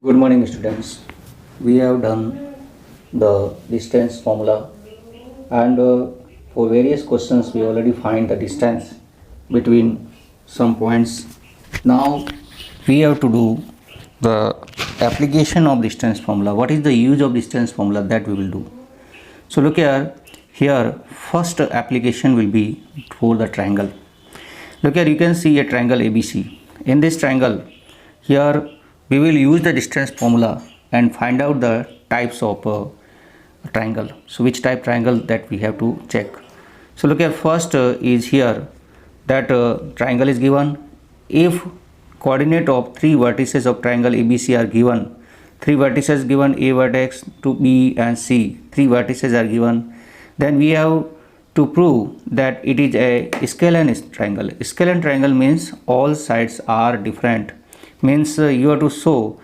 Good morning, students. We have done the distance formula, and for various questions, we already find the distance between some points. Now, we have to do the application of distance formula. What is the use of distance formula that we will do? So, look here. Here, first application will be for the triangle. Look here, you can see a triangle ABC. In this triangle, here we will use the distance formula and find out the types of triangle. So which type triangle that we have to check. So look here, first is here that triangle is given. If coordinate of three vertices of triangle ABC are given, three vertices given, A vertex to B and C, three vertices are given, then we have to prove that it is a scalene triangle. Scalene triangle means all sides are different. Means you have to show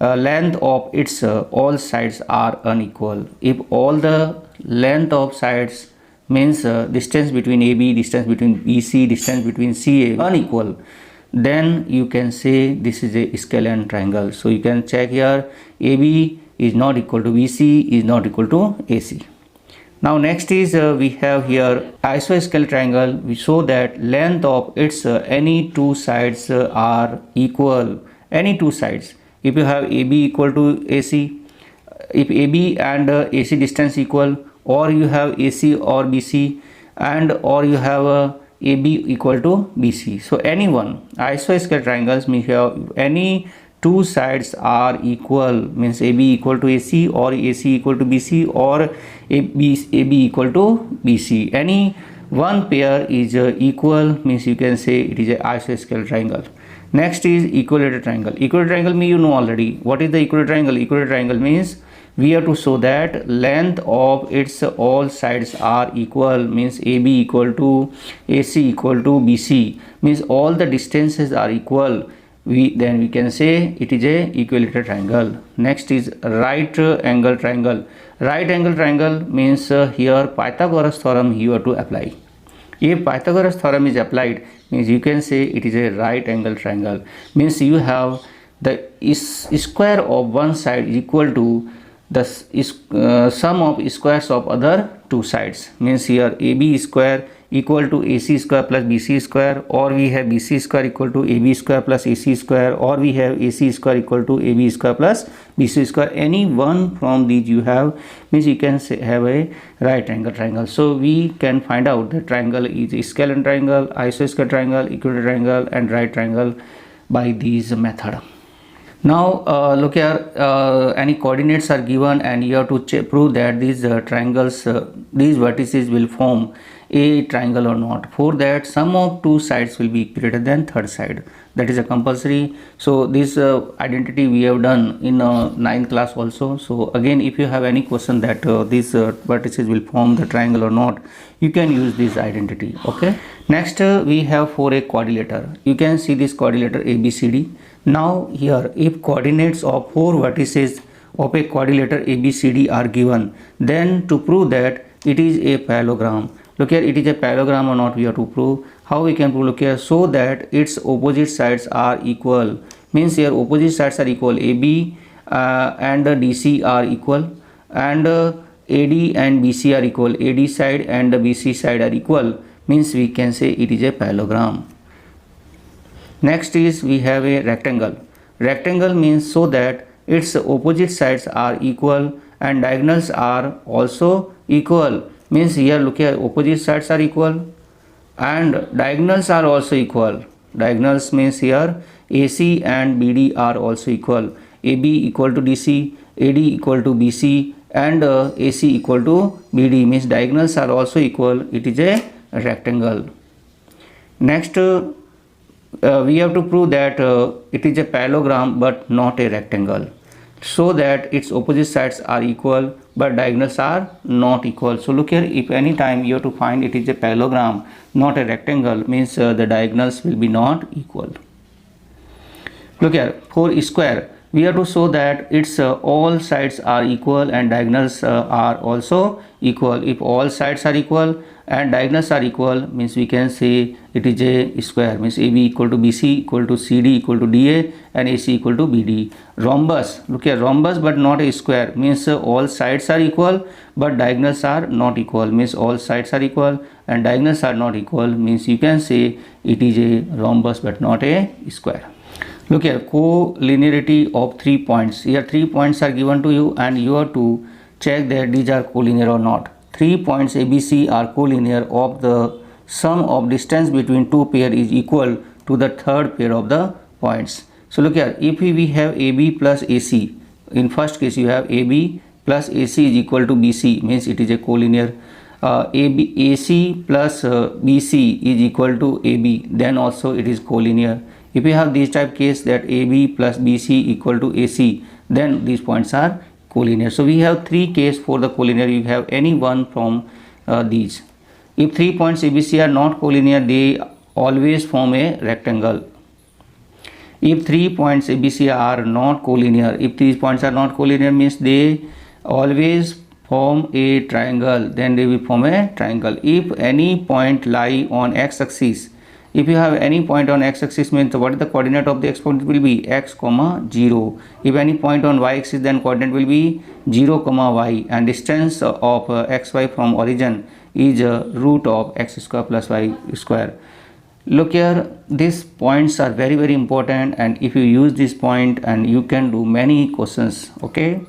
length of its all sides are unequal. If all the length of sides means distance between AB, distance between BC, distance between CA unequal, then you can say this is a scalene triangle. So you can check here, AB is not equal to BC, is not equal to AC. Now next is we have here isosceles triangle. We show that length of its any two sides are equal. Any two sides. If you have AB equal to AC, if AB and AC distance equal, or you have AC or BC, and or you have AB equal to BC. So any one isosceles triangles means have any two sides are equal, means AB equal to AC or AC equal to BC or AB equal to BC. Any one pair is equal, means you can say it is a isosceles triangle. Next is equilateral triangle. Equilateral triangle means you know already. What is the equilateral triangle? Equilateral triangle means we have to show that length of its all sides are equal, means AB equal to AC equal to BC, means all the distances are equal. Then we can say it is a equilateral triangle. Next is right angle triangle. Right angle triangle means here Pythagoras theorem you have to apply. If Pythagoras theorem is applied, means you can say it is a right angle triangle. Means you have the square of one side equal to the sum of squares of other two sides. Means here AB square equal to AC square plus BC square, or we have BC square equal to AB square plus AC square, or we have AC square equal to AB square plus BC square. Any one from these you have, means you can say have a right angle triangle. So we can find out the triangle is a scalene triangle, isosceles triangle, equilateral triangle and right triangle by these method. Now look here, any coordinates are given and you have to prove that these triangles, these vertices will form a triangle or not. For that, sum of two sides will be greater than third side. That is a compulsory. So this identity we have done in 9th class also. So again, if you have any question that these vertices will form the triangle or not, you can use this identity. Okay. Next we have for a quadrilateral. You can see this quadrilateral ABCD. Now here, if coordinates of four vertices of a quadrilateral ABCD are given, then to prove that it is a parallelogram. Look here, it is a parallelogram or not, we have to prove. How we can prove? Look here, so that its opposite sides are equal. Means here opposite sides are equal. AB and DC are equal, and AD and BC are equal. AD side and the BC side are equal. Means we can say it is a parallelogram. Next is we have a rectangle. Rectangle means so that its opposite sides are equal and diagonals are also equal. Means here look here, opposite sides are equal and diagonals are also equal. Diagonals means here AC and BD are also equal. AB equal to DC, AD equal to BC and AC equal to BD, means diagonals are also equal. It is a rectangle. Next we have to prove that it is a parallelogram but not a rectangle, so that its opposite sides are equal but diagonals are not equal. So look here, if any time you have to find it is a parallelogram not a rectangle, means the diagonals will be not equal. Look here, for square we have to show that its all sides are equal and diagonals are also equal. If all sides are equal and diagonals are equal, means we can say it is a square, means AB equal to BC equal to CD equal to DA and AC equal to BD. Rhombus, look here, rhombus but not a square, means all sides are equal but diagonals are not equal, means all sides are equal and diagonals are not equal, means you can say it is a rhombus but not a square. Look here, collinearity of 3 points. Here 3 points are given to you and you have to check that these are collinear or not. 3 points ABC are collinear of the sum of distance between two pair is equal to the third pair of the points. So look here, if we have AB plus AC, in first case you have AB plus AC is equal to BC, means it is a collinear. AC plus BC is equal to AB, then also it is collinear. If you have this type case that AB plus BC equal to AC, then these points are collinear. So we have 3 cases for the collinear. You have any one from these. If 3 points ABC are not collinear, they always form a rectangle. If 3 points ABC are not collinear, if these points are not collinear, means they always form a triangle, then they will form a triangle. If any point lie on x-axis, if you have any point on x-axis, means what is the coordinate of the x point will be x comma 0. If any point on y-axis, then coordinate will be 0 comma y, and distance of xy from origin is root of x square plus y square. Look here, these points are very important, and if you use this point and you can do many questions. Okay.